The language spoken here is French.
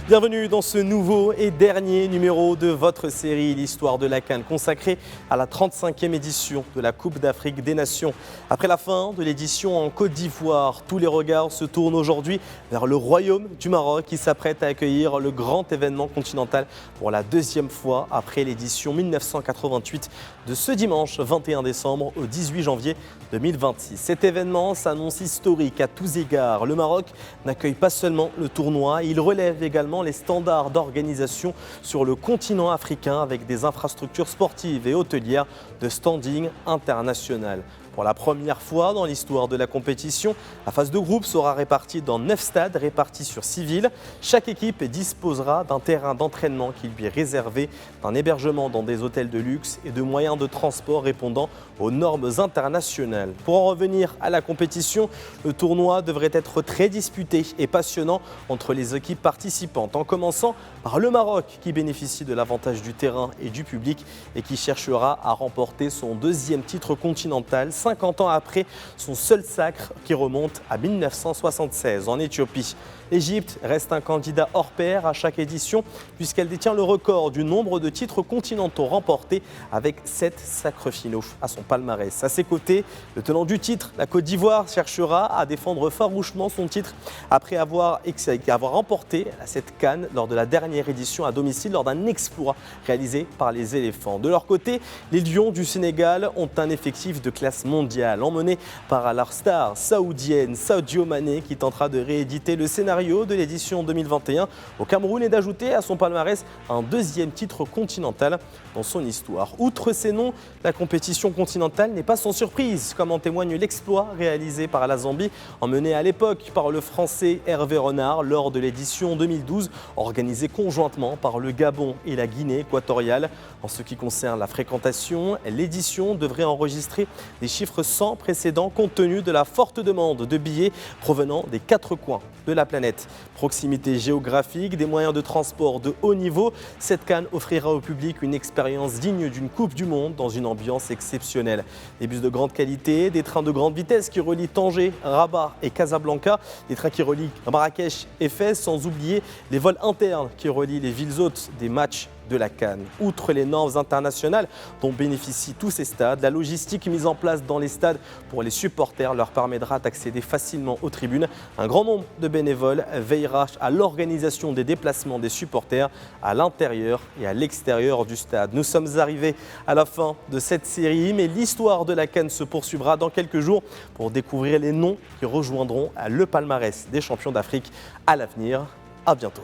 Bienvenue dans ce nouveau et dernier numéro de votre série L'Histoire de la CAN, consacrée à la 35e édition de la Coupe d'Afrique des Nations. Après la fin de l'édition en Côte d'Ivoire, tous les regards se tournent aujourd'hui vers le Royaume du Maroc qui s'apprête à accueillir le grand événement continental pour la deuxième fois après l'édition 1988 de ce dimanche 21 décembre au 18 janvier 2026. Cet événement s'annonce historique à tous égards. Le Maroc n'accueille pas seulement le tournoi, il relève également les standards d'organisation sur le continent africain avec des infrastructures sportives et hôtelières de standing international. Pour la première fois dans l'histoire de la compétition, la phase de groupe sera répartie dans 9 stades répartis sur 6 villes. Chaque équipe disposera d'un terrain d'entraînement qui lui est réservé, d'un hébergement dans des hôtels de luxe et de moyens de transport répondant aux normes internationales. Pour en revenir à la compétition, le tournoi devrait être très disputé et passionnant entre les équipes participantes, en commençant par le Maroc qui bénéficie de l'avantage du terrain et du public et qui cherchera à remporter son deuxième titre continental 50 ans après son seul sacre qui remonte à 1976 en Éthiopie. L'Égypte reste un candidat hors pair à chaque édition puisqu'elle détient le record du nombre de titres continentaux remportés avec 7 sacres finaux à son palmarès. À ses côtés, le tenant du titre, la Côte d'Ivoire, cherchera à défendre farouchement son titre après avoir remporté cette CAN lors de la dernière édition à domicile lors d'un exploit réalisé par les éléphants. De leur côté, les Lions du Sénégal ont un effectif de classe mondiale emmené par leur star saoudienne Sadio Mané qui tentera de rééditer le scénario de l'édition 2021 au Cameroun et d'ajouter à son palmarès un deuxième titre continental dans son histoire. Outre ces noms, la compétition continentale n'est pas sans surprise, comme en témoigne l'exploit réalisé par la Zambie, emmené à l'époque par le Français Hervé Renard lors de l'édition 2012, organisée conjointement par le Gabon et la Guinée équatoriale. En ce qui concerne la fréquentation, l'édition devrait enregistrer des chiffres sans précédent compte tenu de la forte demande de billets provenant des 4 coins de la planète. Proximité géographique, des moyens de transport de haut niveau, cette CAN offrira au public une expérience digne d'une Coupe du Monde dans une ambiance exceptionnelle. Des bus de grande qualité, des trains de grande vitesse qui relient Tanger, Rabat et Casablanca, des trains qui relient Marrakech et Fès, sans oublier les vols internes qui relient les villes hôtes des matchs de la CAN. Outre les normes internationales dont bénéficient tous ces stades, la logistique mise en place dans les stades pour les supporters leur permettra d'accéder facilement aux tribunes. Un grand nombre de bénévoles veillera à l'organisation des déplacements des supporters à l'intérieur et à l'extérieur du stade. Nous sommes arrivés à la fin de cette série, mais l'histoire de la CAN se poursuivra dans quelques jours pour découvrir les noms qui rejoindront le palmarès des champions d'Afrique à l'avenir. À bientôt.